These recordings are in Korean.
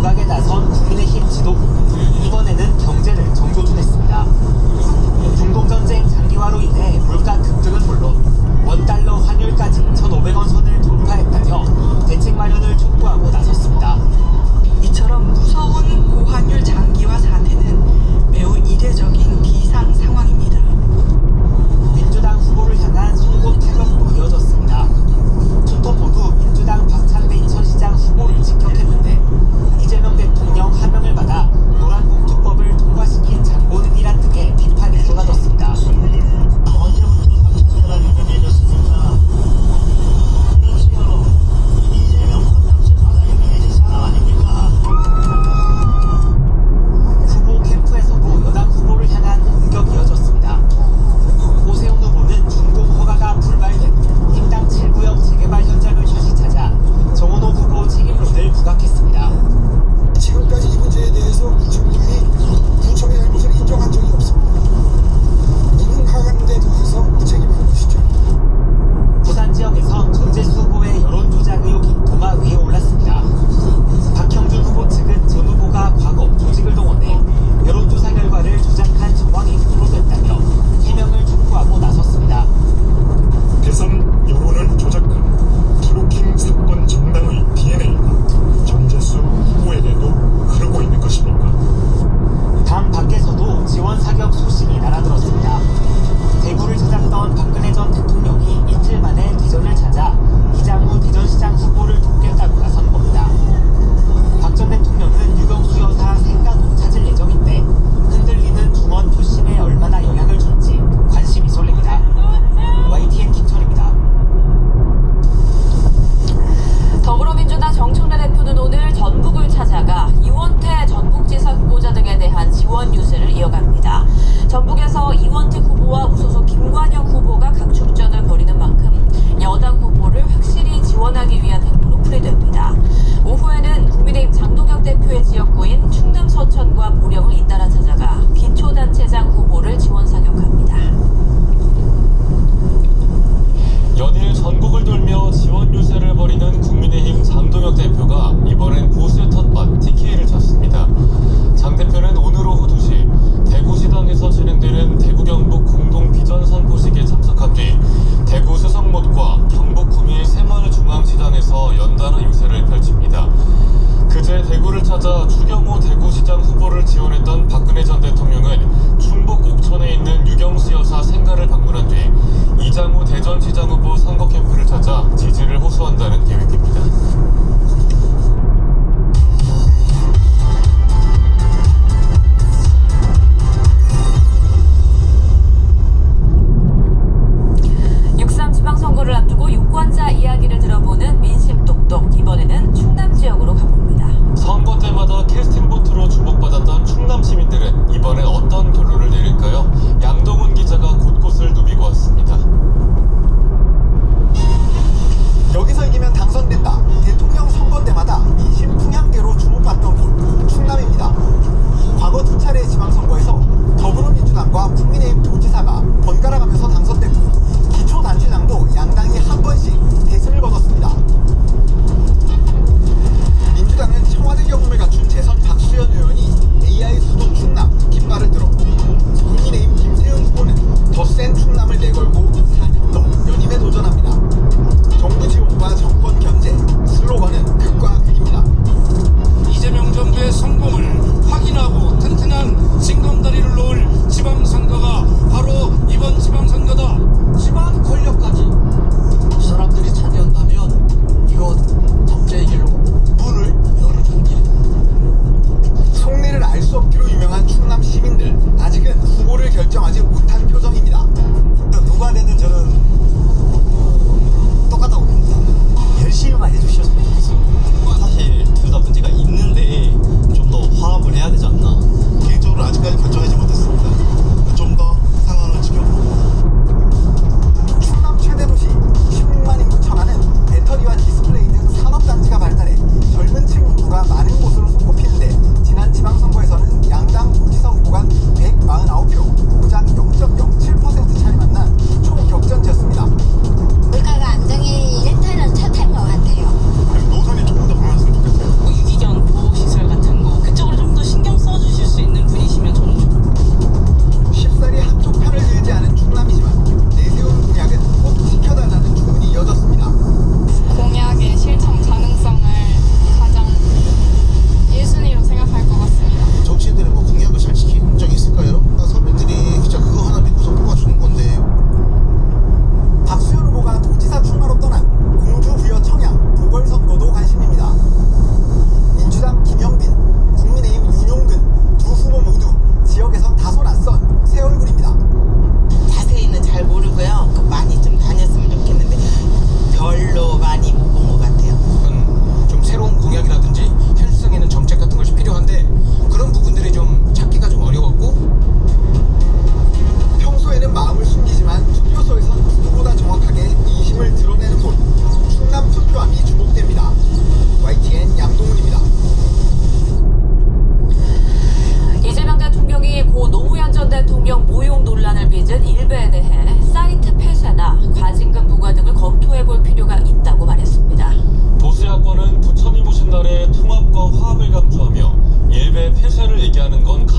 부각에 나선 국민의힘 지도부. 이번에는 경제를 정조준했습니다. 중동전쟁 장기화로 인해 물가 급등은 물론 원달러 환율까지 1,500원 선을 돌파했다며 대책 마련을 촉구하고 나섰습니다. 이처럼 무서운 고환율 장기화 사태는 매우 이례적인 비상 상황입니다. 민주당 후보를 향한 송곳 타격도 이어졌습니다. 투톱 모두 민주당 박창대 인천시장 후보를 직격했는데 이재명 대통령 하명을 받아 노란봉투법을 통과시킨 장본인이란 등의 비판이 쏟아졌습니다. 후보 캠프에서도 여당 후보를 향한 공격이 이어졌습니다. 오세훈 후보는 준공 허가가 불발된 행당 7구역 재개발 현장을 다시 찾아 정원호 후보 책임론을 부각했습니다. 지금까지 이 문제에 대해서 구청장이 구청의 잘못을 인정한 적이 없습니다. 무능하는 데 대해서 무책임한 것이죠. 부산 지역에서 전재수 후보의 여론 조작 의혹이 도마 위에 올랐습니다. 박형준 후보 측은 전 후보가 과거 조직을 동원해 여론조사 결과를 조작한 정황이 폭로됐다며 해명을 촉구하고 나섰습니다. 대선 여론을 조작한 트루킹 사건 정당의 DNA가 전재수 후보에게도 흐르고 있는 것입니까? 당 밖에서도 지원 사격 소식이 날아들었습니다. 대구를 찾았던 박근혜 전 대통령이 이틀 만에 대전을 찾아 이장우 대전시장 후보를 돕겠다고 나선 겁니다. 박 전 대통령은 유경수 여사 생가도 찾을 예정인데 흔들리는 중원 표심에 얼마나 영향을 줄지 관심이 쏠립니다. YTN 김철입니다. 더불어민주당 정청래 대표는 오늘 전북을 찾아가 이원택 전북지사 후보자 등에 대한 지원 유세를 이어갑니다. 전북에서 이원택 후보와 무소속 김관영 후보가 각축전을 벌이는 만큼 여당 후보를 확실히 지원하기 위한 행보로 풀이됩니다. 오후에는 국민의힘 장동혁 대표의 지역구인 충남 서천과 보령을 잇따라 찾아가 기초단체장 후보를 지원 사격합니다. 연일 전국을 돌며 지원 유세를 벌이는 국민의힘 장동혁 대표가 이번엔 보수의 텃밭 TK를 쳤습니다. 장 대표는 오늘 오후 2시 대구시당에서 진행되는 대구 경북 공동 비전 선포식에 참석한 뒤 대구 수성못과 경북 구미의 새마을중앙시장에서 연달아 유세를 펼칩니다. 그제 대구를 찾아 추경호 대구시장 후보를 지원했던 박근혜 전 대통령은 충북 옥천에 있는 유경수 여사 생가를 방문한 뒤 이장우 대전시장 후보 선거 캠프를 찾아 지지를 호소한다는 계획입니다. 지방선거를 앞두고 유권자 이야기를 들어보는 민심 똑똑. 이번에는 충남 지역으로 가봅니다. 선거 때마다 캐스팅 보트로 주목받았던 충남 시민들은 이번엔 어떤 결론을 내릴까요? 양동훈 기자가 곳곳을 누비고 왔습니다. 여기서 이기면 당선된다. 대통령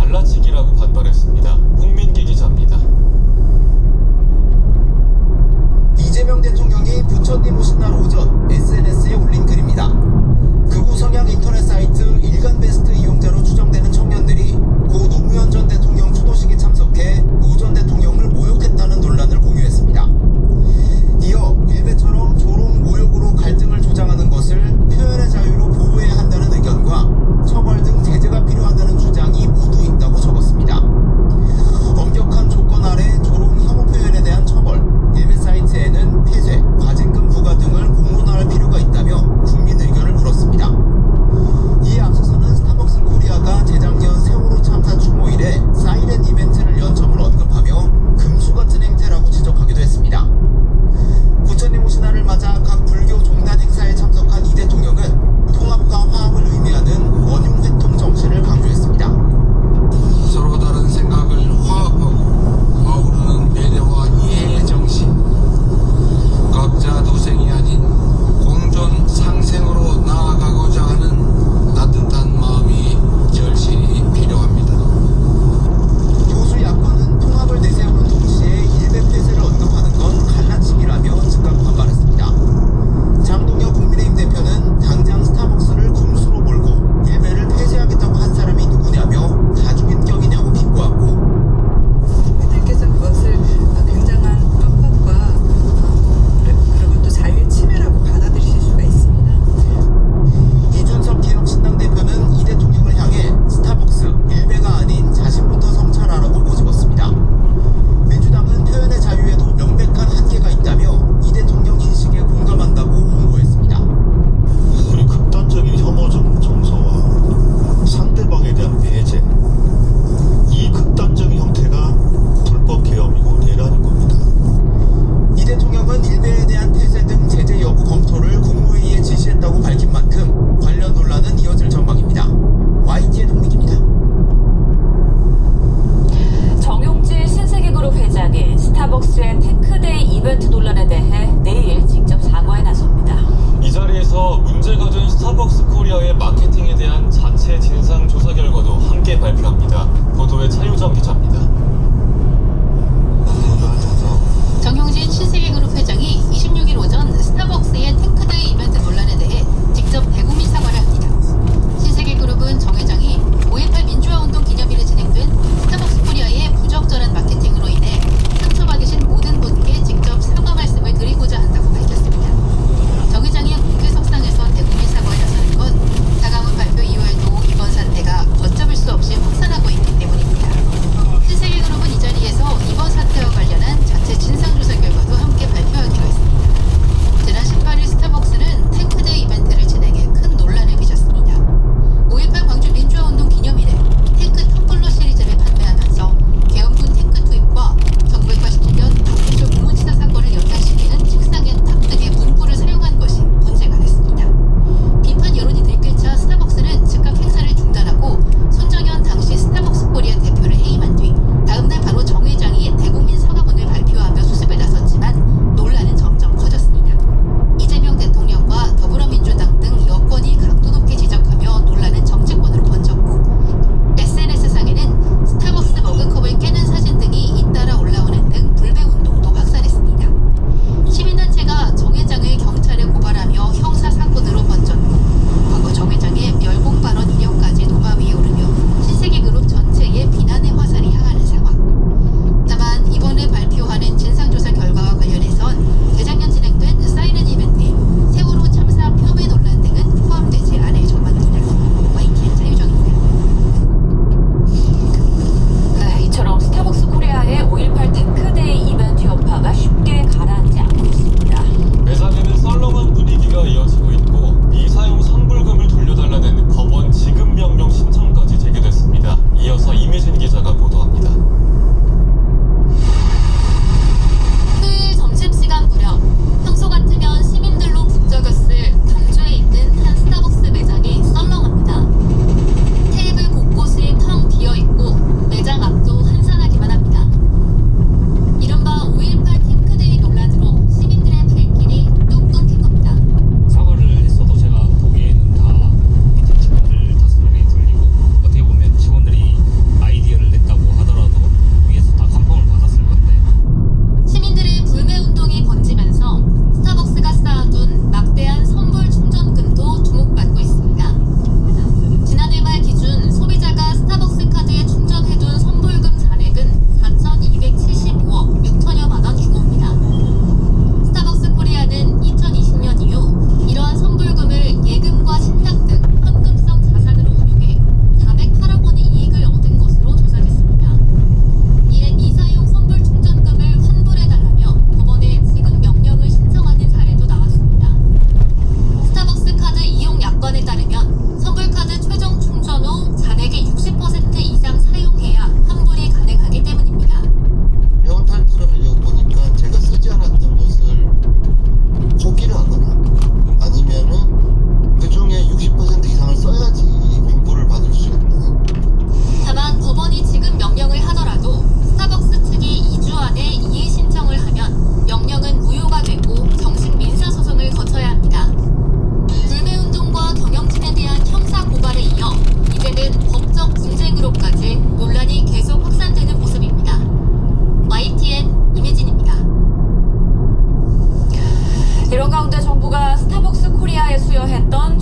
갈라치기라고 반발했습니다. 홍민기 기자입니다. 이재명 대통령이 부처님 오신 날 오전 SNS에 올린 글입니다. 극우 성향 인터넷 사이트 일간베스트 이용자로 추정되는 청년들이 고 노무현 전 대통령 추도식에 참석해 노 전 대통령을 모욕했다는 논란을 공유했습니다. 이어 일베처럼 조롱, 모욕으로 갈등을 조장하는 것을 표현의 자유로 보호해야 한다는 의견과 처벌 등 제재가 필요하다는 주장이 모두 있다고 적었습니다.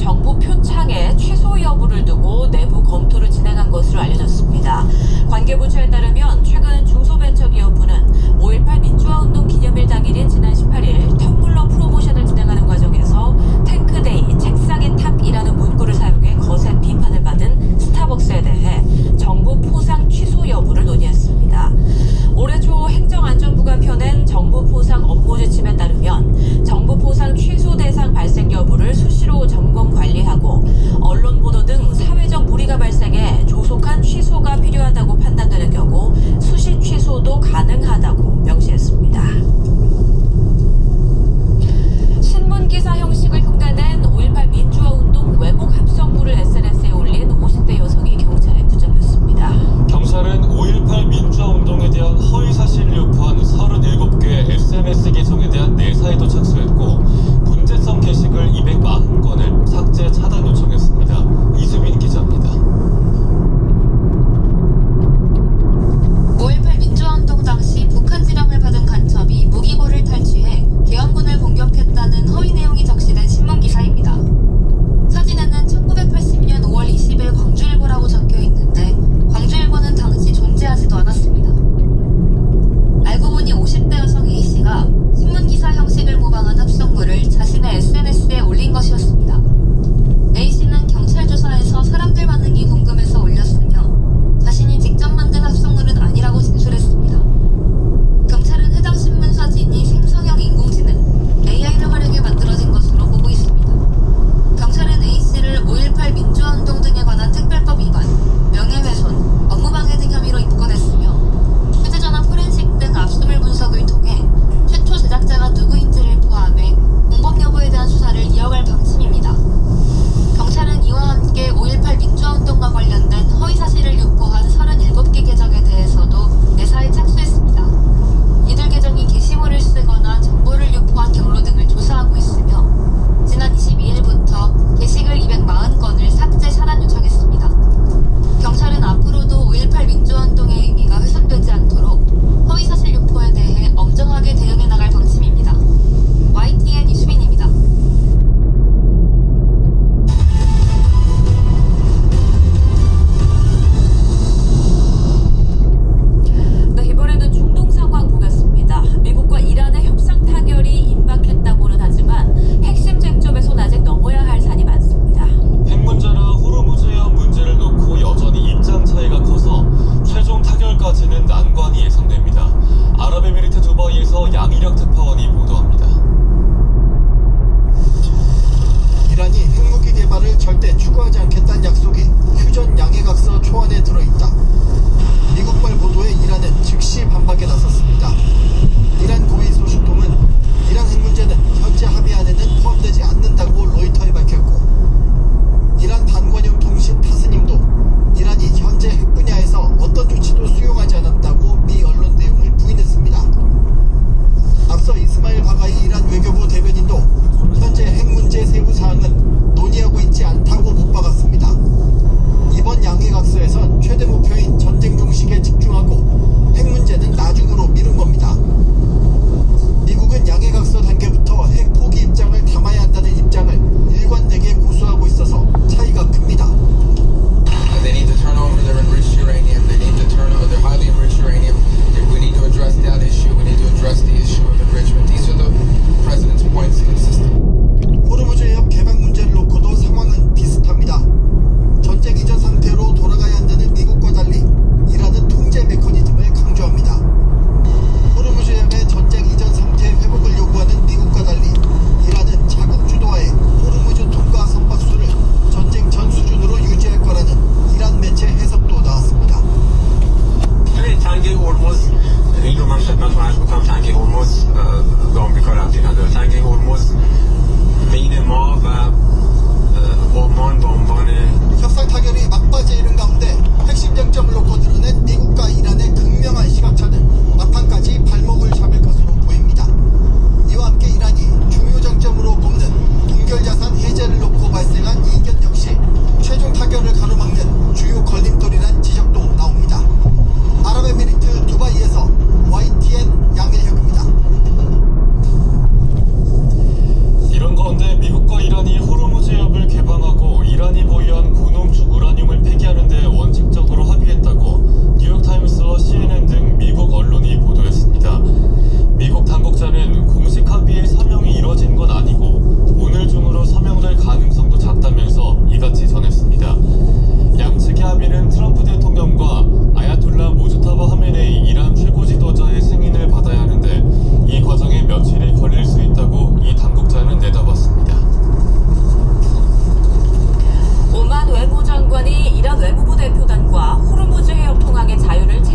정부 표창의 취소 여부를 두고 내부 검토를 진행한 것으로 알려졌습니다. 관계부처에 따르면 최근 중소벤처기업부는 5.18 민주화운동 기념일 당일인 지난 18일 텀블러 프로모션을 진행하는 과정에서 탱크데이, 책상의 탑이라는 문구를 사용해 거센 비판을 받은 스타벅스에 대해 정부 포상 취소 여부를 논의했습니다. 올해 초 행정안전부가 펴낸 정부 포상 업무 지침에 따르면 정부 포상 취소 대상 발생 여부를 수시로 점검 관리하고 언론 보도 등 사회적 무리가 발생해 조속한 취소가 필요하다고 판단되는 경우 수시 취소도 가능하다고 명시했습니다.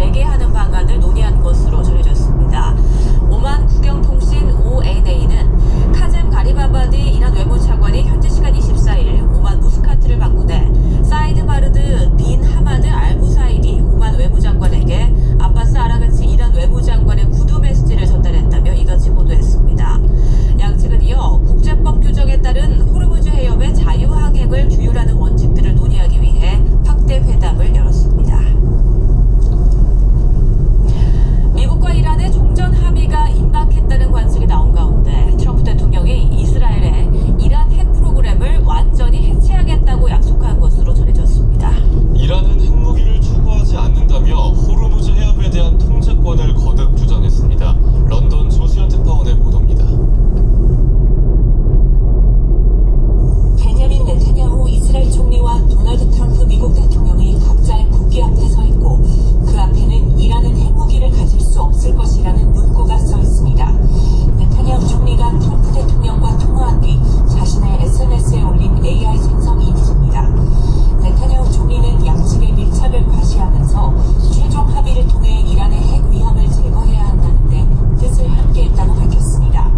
재개하는 방안을 논의한 것으로 전해졌습니다. 오만 국영통신 ONA는 카zem 가리바바디 이란 외무차관이 현지 시간 24일 오만 무스카트를 방문해 사이드 바르드 빈 하마드 알 부사이디 오만 외무장관에게 아바스 아라그치 이란 외무장관의 구두 메시지를 전달했다며 이같이 보도했습니다. 양측은 이어 국제법 규정에 따른 호르무즈 해협의 자유항행을 규율하는 원칙들을 논의하기 위해 확대 회담을 열었습니다. 미국과 이란의 종전 합의가 임박했다는 관측이 나온 가운데 트럼프 대통령이 이스라엘에 이란 핵 프로그램을 완전히 해체하겠다고 약속한 것으로 전해졌습니다. 이란은 핵무기를 추구하지 않는다며 호르무즈 해협에 대한 통제권을 거듭 주장했습니다. 런던 조시현 특파원의 보도입니다. 베냐민 네타냐후 이스라엘 총리와 도널드 트럼프 미국 대통령이 각자의 국기 앞에 서 있고 그 앞에는 이란은 핵무기를 가질 수 없을 것이라는 문구가 써 있습니다. 네타냐후 총리가 트럼프 대통령과 통화한 뒤 자신의 SNS에 올린 AI 생성 이미지입니다. 네타냐후 총리는 양측의 밀착을 과시하면서 최종 합의를 통해 이란의 핵 위험을 제거해야 한다는데 뜻을 함께했다고 밝혔습니다.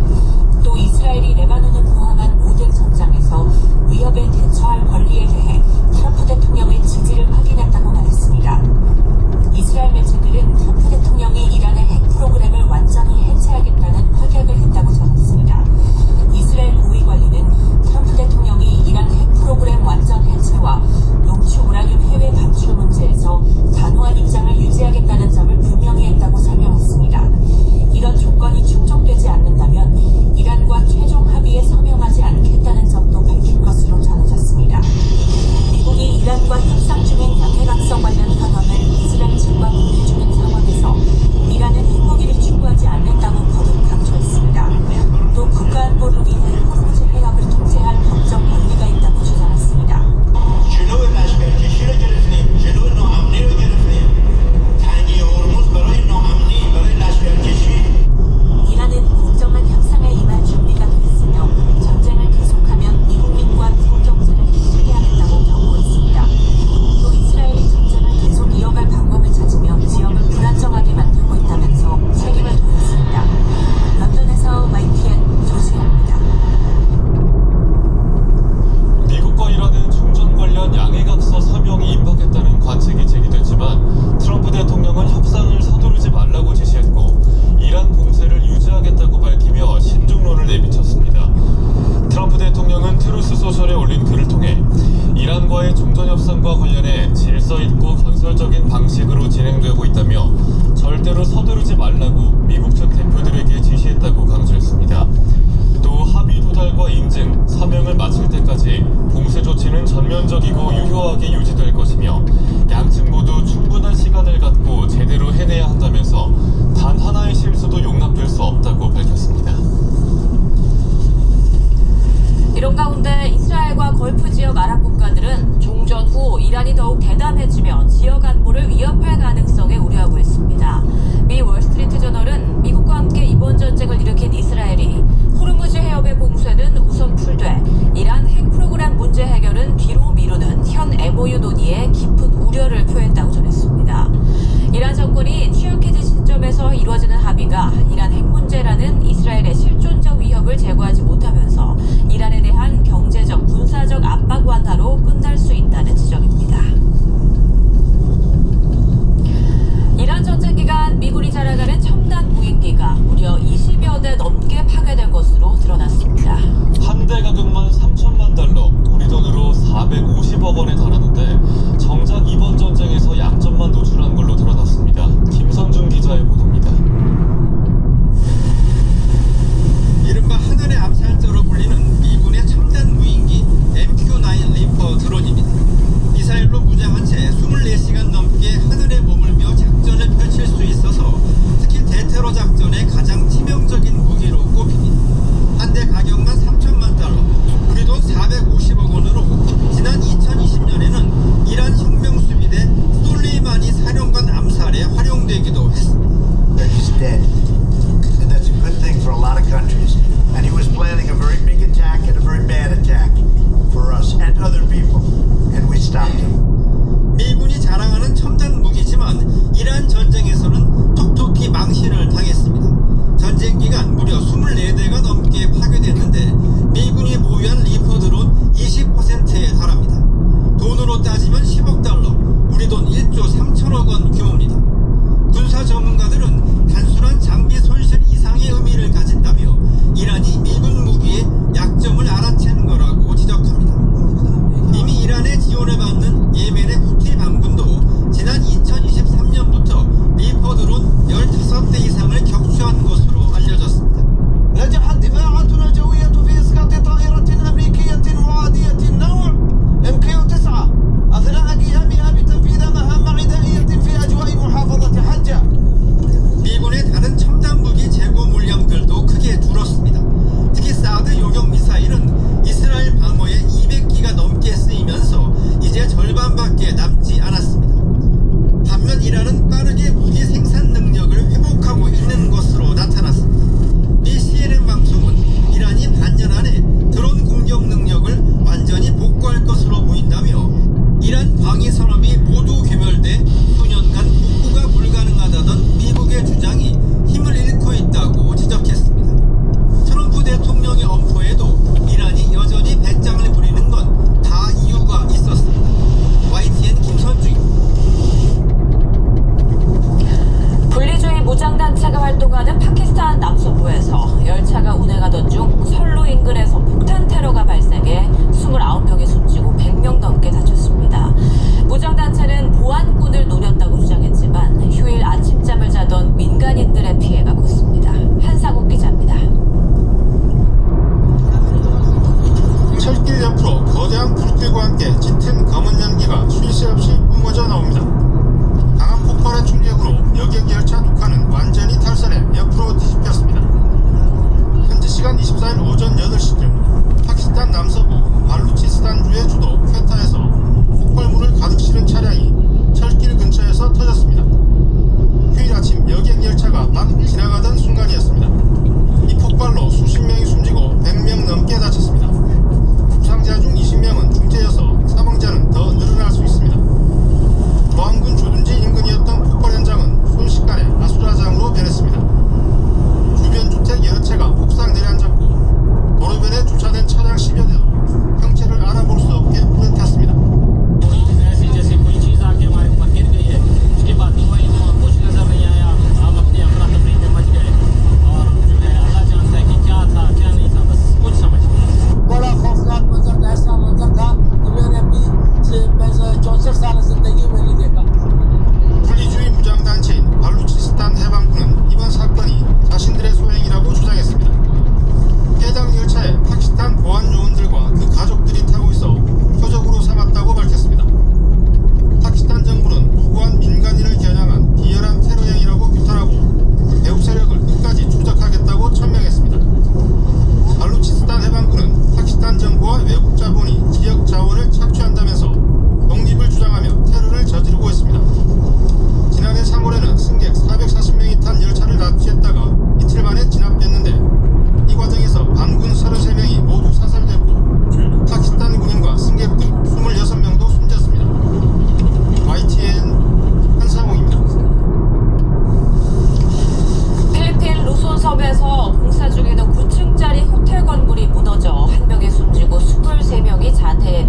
또 이스라엘이 레바논을 포함한 모든 전장에서 위협에 대처할 권리에 대해 트럼프 대통령의 지지를 확인했다고 말했습니다. 이스라엘 매체들은 트럼프 대통령이 이란의 핵 프로그램을 완전히 해체하겠다는 확약을 했다고 전했습니다. 이스라엘 고위 관리는 트럼프 대통령이 이란 핵 프로그램 완전 해체와 농축 우라늄 해외 방출 문제에서 단호한 입장을 유지하겠다는 점을 분명히 했다고 설명했습니다. 이런 조건이 충족되지 않는다면 이란과 최종 합의에 서명하지 않겠다는 점도 밝힌 것으로 전해졌습니다. 미국이 이란과 협상 중인 양해각성 관련 현황을 이스라엘 측과 공유 중인 상황에서 이란은 핵무기를 추구하지 않는다고 거듭 강조했습니다. 또 국가 안보를 위해 호르무즈 해협을 통제할 법적 권리가 있다고 주장했습니다. 이란은 공정한 협상에 임할 준비가 돼 있으며 전쟁을 계속하면 미국민과 미국 경제를 힘들게 하겠다고 경고했습니다. 또 이스라엘이 전쟁을 계속 이어갈 방법을 찾으며 지역을 불안정하게 만들고 있다면서 책임을 도했습니다. 런던에서 YTN 조수현입니다. 미국과 이란은 종전 관련 양해각서 서명이 임박했다는 관측이 제기됐지만 트럼프 대통령은 협상을 서두르지 말라고 지시했고 이란 봉쇄를 유지하겠다고 밝히며 신중론을 내비쳤습니다. 트럼프 대통령은 트루스 소셜에 올린 글을 통해 이란과의 종전협상과 관련해 질서 있고 건설적인 방식으로 진행되고 있다며 절대로 서두르지 말라고 미국 측 대표들에게 지시했다고 강조했습니다. 또 합의 도달과 인증, 서명을 마칠 때까지 봉쇄 조치는 전면적이고 유효하게 유지될 것이며 양측 모두 충분한 시간을 갖고 제대로 해내야 한다면서 단 하나의 실수도 용납될 수 없다고 밝혔습니다. 이런 가운데 이스라엘과 걸프 지역 아랍 국가들은 종전 후 이란이 더욱 대담해지며 지역 안보를 위협할 가능성에 우려하고 있습니다. 미 월스트리트 저널은 미국과 함께 이번 전쟁을 일으킨 이스라엘이 호르무즈 해협의 봉쇄는 우선 풀되 이란 핵 프로그램 문제 해결은 뒤로 미루는 현 MOU 논의에 깊은 우려를 표했다고 전했습니다. 이란 정권이 취약해진 시점에서 이루어지는 합의가 이란 핵 문제라는 이스라엘의 실존적 위협을 제거하지 못하면서 이란에 대한 경제적, 군사적 압박 완화로 끝날 수 있다는 지적입니다. 이란 전쟁 기간 미군이 자랑하는 첨단 무인기가 무려 20여 대 넘게 파괴된 것으로 드러났습니다. 한 대 가격만 3천만 달러, 우리 돈으로 450억 원에 달하는데 정작 이번 전쟁에서 약점만 노출한 걸로 드러났습니다. 김선중 기자의 보도입니다. 이른바 하늘의 암살자로 불리는 미군의 첨단 무인기 MQ-9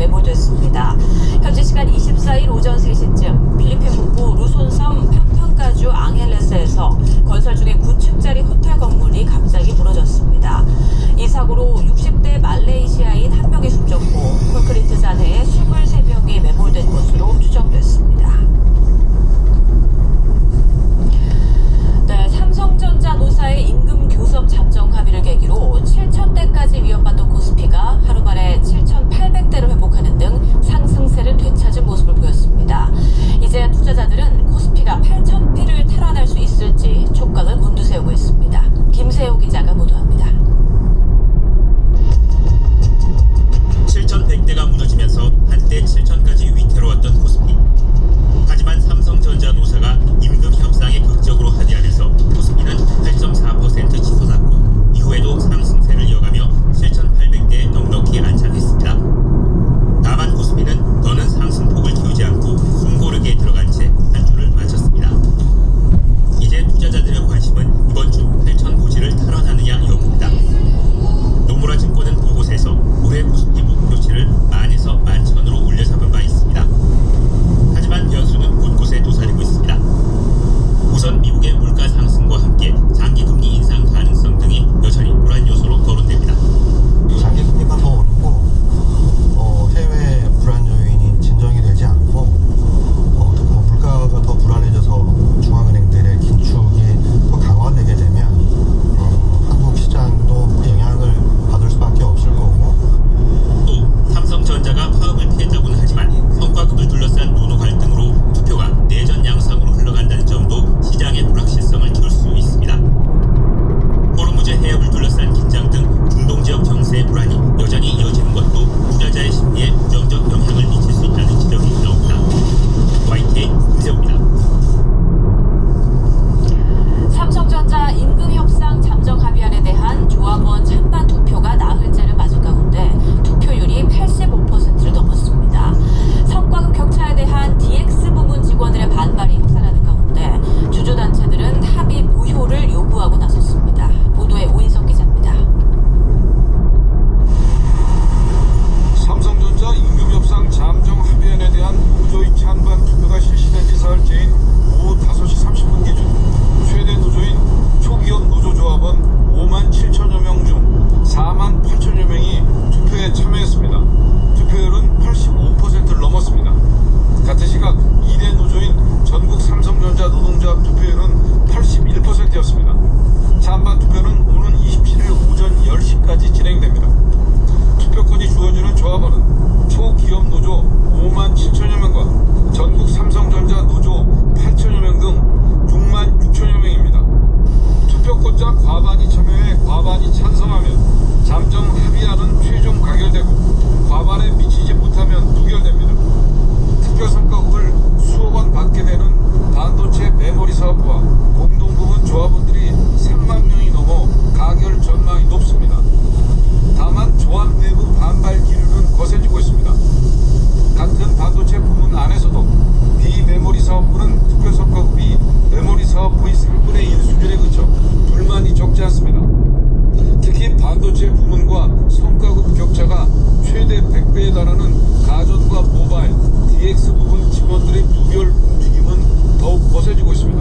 매몰됐습니다. 현지 시간 24일 오전 3시쯤 필리핀 북부 루손섬 평평가주 앙헬레스에서 건설 중인 9층짜리 호텔 건물이 갑자기 무너졌습니다. 이 사고로 60대 말레이시아인 한 명이 숨졌고 콘크리트 잔해에 23명이 매몰된 것으로 추정됐습니다. 네, 삼성전자 노사의 임금 교섭 잠정 합의를 계기로 7,000대까지 위협받던 코스피가 하루 만에 7,800대로 회복하는 등 상승세를 되찾은 모습을 보였습니다. 이제 투자자들은 코스피가 8,000피를 탈환할 수 있을지 촉각을 곤두세우고 있습니다. 김세호 기자가 보도합니다. 7,100대가 무너지면서 한때 7,000까지 위태로웠던 코스피. 하지만 삼성전자 노사가 임금 협상에 극적으로 합의하면서 코스피는 8.4% 치솟았고 이후에도 상승세를 이어가며 7,800대에 넉넉히 안착했습니다. 다만 코스피는 더는 상승폭을 키우지 않고 숨고르게 들어간 채 한 주를 마쳤습니다. 이제 투자자들의 관심은 이번 주 8,000 고지를 탈환하느냐 여부입니다. 노무라 증권은 보고서에서 올해 코스피 목표치를 10,000에서 11,000으로 올려잡은 바 있습니다. 하지만 변수는 곳곳에 도사리고 있습니다. 우선 미국의 물가 상승과 함께 장기 금리 인상 가능성 등이 여전히 불안 요소로 거론됩니다. 장기 금리가 더 오르고 해외 불안 요인이 진정이 되지 않고 물가가 더 불안해져서 중앙은행들의 긴축이 더 강화되게 되면 한국 시장도 영향을 받을 수밖에 없을 거고 또 삼성전자가 파업을 피했다고는 하지만 성과급을 둘러싼 노노 갈등으로 투표가 내전 양상으로 흘러간다는 점도 시장의 불확실성을 키울 수 있습니다. 호르무즈 해협을 둘러싼 긴장 등 중동 지역 정세의 불안이 여전히 이어지는 것도 투자자의 심리에 부정적 영향을 미칠 수 있다는 지적이 나옵니다. YTN 김세호입니다. 삼성전자 임금 협상 잠정 합의안에 대한 조합원 찬반 투표가 나흘째를 맞은 가운데 투표율이 85%를 넘었습니다. 성과급 격차에 대한 DX 부문 직원들의 반발이 혁산하는 가운데 주주단체들은 합의 무효를 요구하고 나섰습니다. 보도에 오인석 기자입니다. 삼성전자 임금협상 잠정 합의안에 대한 노조의 찬반 투표가 실시된 지 사흘째인 오후 5시 30분 기준 최대 노조인 초기업 노조조합원 57,000여 명 중 48,000여 명이 투표에 참여했습니다. 투표율은 85%를 넘었습니다. 같은 시각 2대 노조인 전국 삼성전자 노동조합 투표율은 81%였습니다. 찬반 투표는 오는 27일 오전 10시까지 진행됩니다. 투표권이 주어지는 조합원은 초기업 노조 57,000여 명과 전국 삼성전자 노조 8,000여 명 등 66,000여 명입니다. 투표권자 과반이 참여해 과반이 찬성하면 잠정 합의안은 최종 가결되고 과반에 미치지 못하면 부결됩니다. 투표 성과급을 수억 원 받게 되는 반도체 메모리 사업부와 공동부문 조합원들이 3만 명이 넘어 가결 전망이 높습니다. 다만 조합 내부 반발 기류는 거세지고 있습니다. 같은 반도체 부문 안에서도 비메모리 사업부는 투표 성과급이 메모리 사업부의 3분의 1 수준에 그쳐 불만이 적지 않습니다. 특히 반도체 부문과 성과급 격차가 최대 100배에 달하는 가전과 모바일, DX 부분 직원들의 부결 움직임은 더욱 거세지고 있습니다.